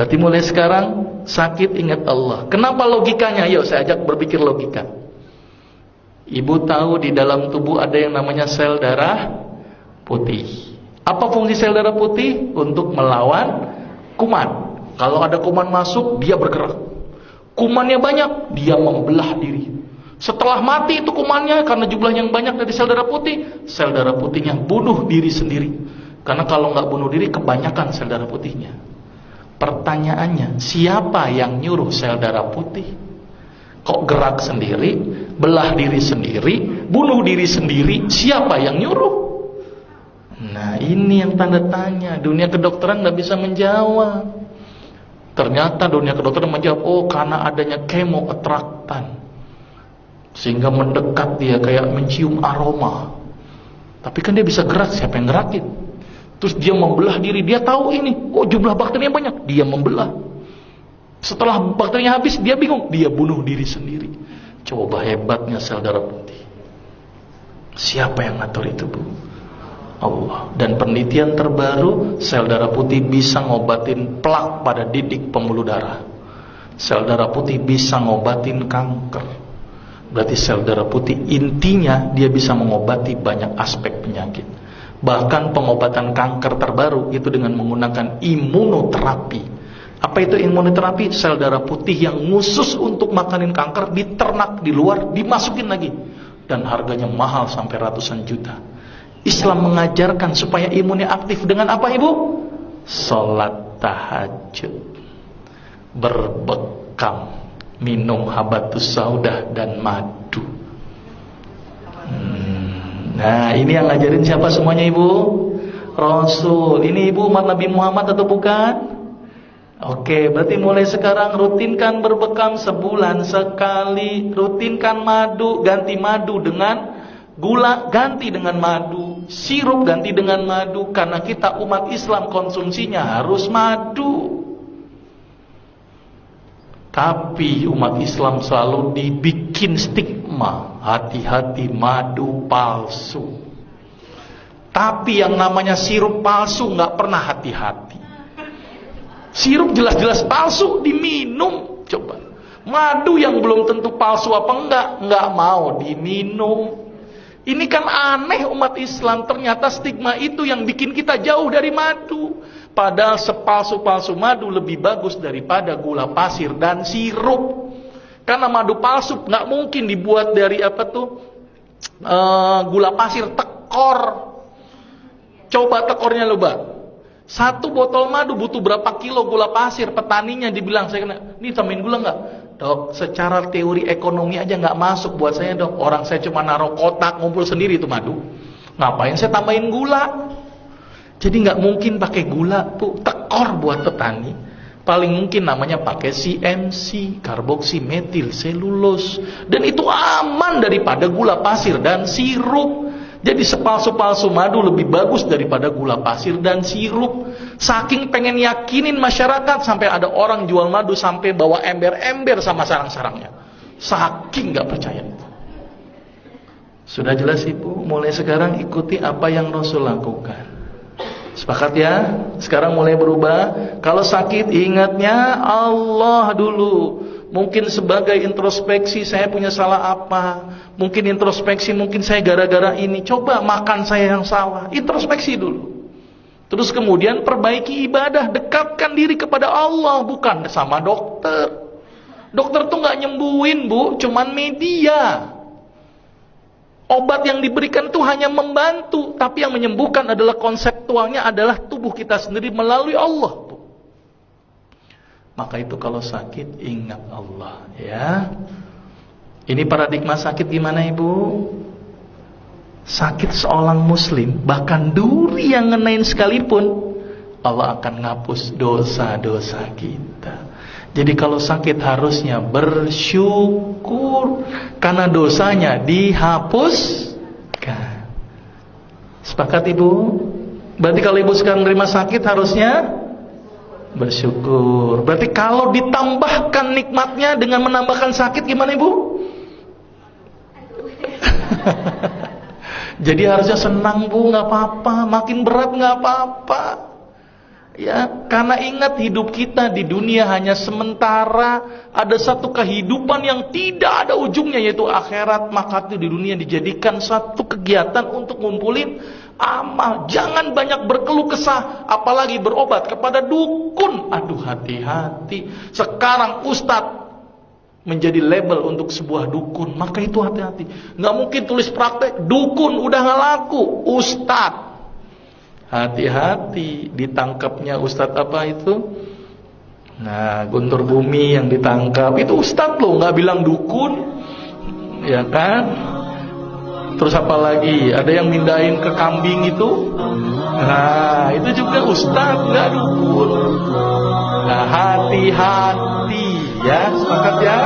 Berarti mulai sekarang sakit ingat Allah. Kenapa logikanya? Yuk saya ajak berpikir logika. Ibu tahu di dalam tubuh ada yang namanya sel darah putih. Apa fungsi sel darah putih? Untuk melawan kuman. Kalau ada kuman masuk, dia bergerak. Kumannya banyak, dia membelah diri. Setelah mati itu kumannya, karena jumlahnya yang banyak dari sel darah putihnya bunuh diri sendiri. Karena kalau nggak bunuh diri, kebanyakan sel darah putihnya. Pertanyaannya, siapa yang nyuruh sel darah putih? Kok gerak sendiri, belah diri sendiri, bunuh diri sendiri? Siapa yang nyuruh? Nah, ini yang tanda tanya. Dunia kedokteran nggak bisa menjawab. Ternyata dunia kedokteran menjawab, oh karena adanya kemoatraktan, sehingga mendekat dia kayak mencium aroma. Tapi kan dia bisa gerak, siapa yang gerakin? Terus dia membelah diri, dia tahu ini, oh jumlah bakterinya banyak, dia membelah. Setelah bakterinya habis, dia bingung, dia bunuh diri sendiri. Coba hebatnya sel darah putih. Siapa yang ngatur itu, Bu? Allah. Dan penelitian terbaru, sel darah putih bisa ngobatin plak pada didik pembuluh darah. Sel darah putih bisa ngobatin kanker. Berarti sel darah putih intinya dia bisa mengobati banyak aspek penyakit. Bahkan pengobatan kanker terbaru itu dengan menggunakan imunoterapi. Apa itu imunoterapi? Sel darah putih yang khusus untuk makanin kanker diternak di luar, dimasukin lagi. Dan harganya mahal sampai ratusan juta. Islam mengajarkan supaya imunnya aktif dengan apa, Ibu? Salat tahajud, berbekam, minum habatus saudah dan madu. Nah, ini yang ngajarin siapa semuanya, Ibu? Rasul. Ini Ibu umat Nabi Muhammad atau bukan? Oke, berarti mulai sekarang rutinkan berbekam sebulan sekali. Rutinkan madu, ganti madu dengan gula, ganti dengan madu. Sirup ganti dengan madu. Karena kita umat Islam konsumsinya harus madu. Tapi umat Islam selalu dibikin stigma, hati-hati madu palsu. Tapi yang namanya sirup palsu nggak pernah hati-hati. Sirup jelas-jelas palsu diminum, coba. Madu yang belum tentu palsu apa nggak mau diminum. Ini kan aneh umat Islam. Ternyata stigma itu yang bikin kita jauh dari madu. Padahal sepalsu-palsu madu lebih bagus daripada gula pasir dan sirup. Karena madu palsu nggak mungkin dibuat dari gula pasir, tekor. Coba tekornya loh, Mbak. Satu botol madu butuh berapa kilo gula pasir? Petaninya dibilang, saya kena, ini tambahin gula nggak? Dok, secara teori ekonomi aja nggak masuk buat saya, dok. Orang saya cuma naruh kotak ngumpul sendiri itu madu. Ngapain saya tambahin gula? Jadi nggak mungkin pakai gula, Bu. Tekor buat petani. Paling mungkin namanya pakai CMC, karboksimetil selulose. Dan itu aman daripada gula pasir dan sirup. Jadi sepalsu-palsu madu lebih bagus daripada gula pasir dan sirup. Saking pengen yakinin masyarakat, sampai ada orang jual madu sampai bawa ember-ember sama sarang-sarangnya. Saking nggak percaya. Sudah jelas, Ibu? Mulai sekarang ikuti apa yang Rasul lakukan. Sepakat ya? Sekarang mulai berubah. Kalau sakit ingatnya Allah dulu. Mungkin sebagai introspeksi, saya punya salah apa? Mungkin introspeksi, mungkin saya gara-gara ini. Coba makan saya yang salah. Introspeksi dulu. Terus kemudian perbaiki ibadah, dekatkan diri kepada Allah, bukan sama dokter. Dokter tuh nggak nyembuhin, Bu, cuman media. Obat yang diberikan itu hanya membantu, tapi yang menyembuhkan adalah konseptualnya adalah tubuh kita sendiri melalui Allah. Maka itu kalau sakit ingat Allah, ya. Ini paradigma sakit gimana, Ibu? Sakit seorang muslim, bahkan duri yang ngenain sekalipun, Allah akan ngapus dosa-dosa kita. Jadi kalau sakit harusnya bersyukur karena dosanya dihapuskan. Sepakat, Ibu? Berarti kalau Ibu sekarang menerima sakit harusnya bersyukur. Berarti kalau ditambahkan nikmatnya dengan menambahkan sakit gimana, Ibu? Jadi harusnya senang, Bu, nggak apa-apa. Makin berat nggak apa-apa. Ya, karena ingat hidup kita di dunia hanya sementara. Ada satu kehidupan yang tidak ada ujungnya, yaitu akhirat. Maka itu di dunia dijadikan satu kegiatan untuk ngumpulin amal. Jangan banyak berkeluh kesah, apalagi berobat kepada dukun. Aduh, hati-hati. Sekarang ustadz menjadi label untuk sebuah dukun. Maka itu hati-hati. Gak mungkin tulis praktek dukun, udah gak laku. Ustadz, hati-hati ditangkapnya ustadz apa itu. Nah, Guntur Bumi yang ditangkap itu ustadz loh, nggak bilang dukun, ya kan? Terus apa lagi? Ada yang mindahin ke kambing itu. Nah, itu juga ustadz, nggak dukun. Nah, hati-hati ya, sepakat ya.